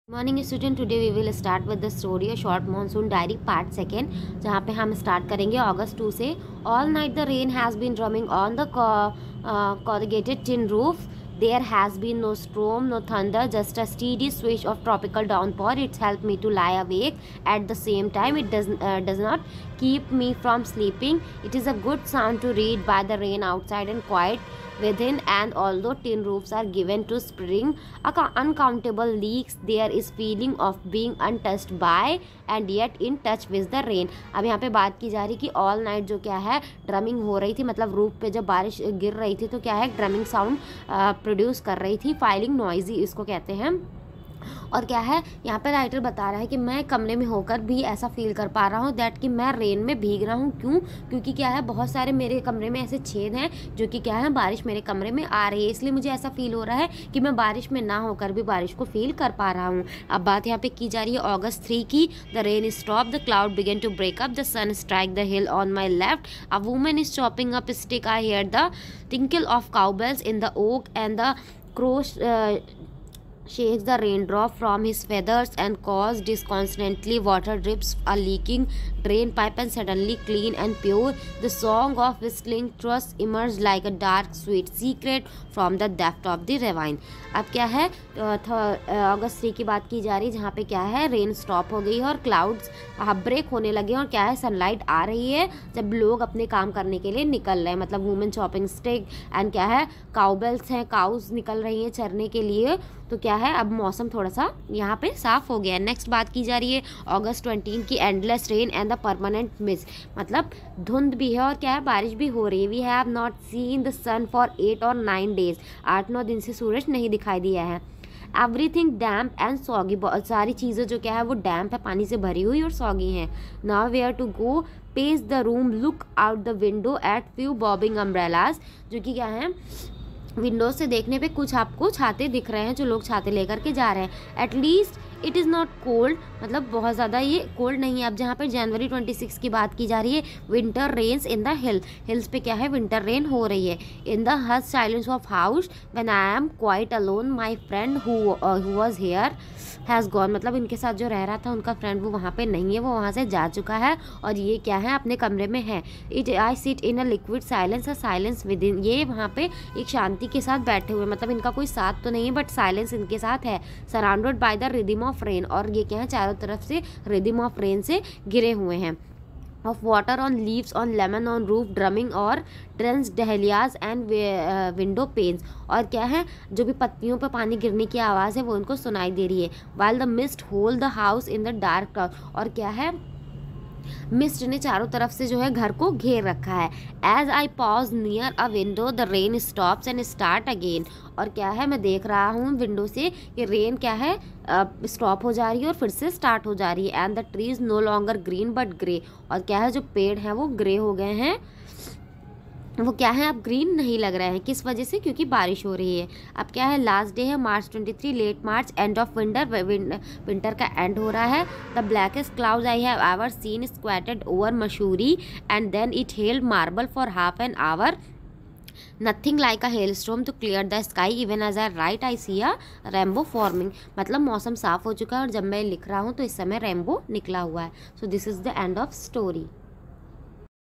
Morning student, today we will start with the story short monsoon diary part second, जहाँ पे हम start करेंगे अगस्त 2 से। All night the rain has been drumming on the corrugated tin roof. There has been no storm, no thunder, just a steady swish of tropical downpour. It's helped me to lie awake. At the same time, it does not keep me from sleeping. It is a good sound to read by the rain outside and quiet within. And although tin roofs are given to spring uncountable leaks, there is feeling of being untouched by and yet in touch with the rain. अब यहाँ पे बात की जा रही कि all night जो क्या है ड्रमिंग हो रही थी, मतलब रूफ पे जब बारिश गिर रही थी तो क्या है ड्रमिंग साउंड प्रोड्यूस कर रही थी। फाइलिंग नॉइजी इसको कहते हैं। और क्या है यहाँ पे राइटर बता रहा है कि मैं कमरे में होकर भी ऐसा फील कर पा रहा हूँ दैट कि मैं रेन में भीग रहा हूँ। क्यों? क्योंकि क्या है बहुत सारे मेरे कमरे में ऐसे छेद हैं जो कि क्या है बारिश मेरे कमरे में आ रही है, इसलिए मुझे ऐसा फील हो रहा है कि मैं बारिश में ना होकर भी बारिश को फील कर पा रहा हूँ। अब बात यहाँ पे की जा रही है अगस्त 3 की। The rain stop, the cloud began to break up, the sun strike the hill on my left, a woman is chopping up stick, I hear the tinkle of cowbells in the oak, and the crow shakes the raindrop from his feathers and cause disconsolately. Water drips a leaking drain pipe and suddenly clean and pure. The song of whistling thrush emerged like a dark sweet secret from the depth of the ravine. अब क्या है अगस्त 3 की बात की जा रही है जहाँ पे क्या है रेन स्टॉप हो गई है और क्लाउड्स ब्रेक होने लगे और क्या है सनलाइट आ रही है जब लोग अपने काम करने के लिए निकल रहे हैं, मतलब वुमेन चॉपिंग स्टिक एंड क्या है काउबेल्स हैं, काउज निकल रही हैं चरने के लिए। तो क्या है अब मौसम थोड़ा सा यहाँ पे साफ हो गया है। नेक्स्ट बात की जा रही है अगस्त 20 की। Endless rain and the permanent mist, मतलब धुंध भी है और क्या है बारिश भी हो रही है। We have not seen the sun for 8 और 9 डेज, 8-9 दिन से सूरज नहीं दिखाई दिया है। एवरीथिंग डैम्प एंड सॉगी, बहुत सारी चीज़ें जो क्या है वो डैम्प है, पानी से भरी हुई और सॉगी हैं। Now where to go, pace the room, look out the window at few bobbing umbrellas, जो कि क्या है विंडो से देखने पे कुछ आपको छाते दिख रहे हैं जो लोग छाते लेकर के जा रहे हैं। At least it is not cold, मतलब बहुत ज़्यादा ये कोल्ड नहीं है। अब जहाँ पे जनवरी 26 की बात की जा रही है, winter rains in the hills पे क्या है विंटर रेन हो रही है। In the hush silence of house when I am quite alone, my friend who was here has gone, मतलब इनके साथ जो रह रहा था उनका फ्रेंड वो वहाँ पे नहीं है, वो वहाँ से जा चुका है और ये क्या है अपने कमरे में है। It I sit in a liquid silence, a silence with in, ये वहाँ पे एक शांति के साथ बैठे हुए, मतलब इनका कोई साथ तो नहीं है बट साइलेंस इनके साथ है। Surrounded by the rhythm of rain, और ये क्या है चारों तरफ से रिदम ऑफ रेन से घिरे हुए हैं। Of water on leaves on lemon on roof drumming और ट्रेंस डहलियाज एंड विंडो पेन्स, और क्या है जो भी पत्तियों पर पानी गिरने की आवाज़ है वो उनको सुनाई दे रही है। While the mist hold the house in the dark cloud, और क्या है मिस्ट ने चारों तरफ से जो है घर को घेर रखा है। As I pause near a window the rain stops and start again, और क्या है मैं देख रहा हूँ विंडो से कि रेन क्या है स्टॉप हो जा रही है और फिर से स्टार्ट हो जा रही है। And the trees no longer green but grey, और क्या है जो पेड़ हैं वो ग्रे हो गए हैं, वो क्या है अब ग्रीन नहीं लग रहे हैं। किस वजह से? क्योंकि बारिश हो रही है। अब क्या है लास्ट डे है March 23, late March, end of winter, winter का एंड हो रहा है। The blackest clouds I have ever seen squatted over Mussoorie and then it held marble for half an hour, nothing like a hailstorm to clear the sky, even as I write I see a rainbow forming, मतलब मौसम साफ हो चुका है और जब मैं लिख रहा हूँ तो इस समय रेनबो निकला हुआ है। So this is the end of story.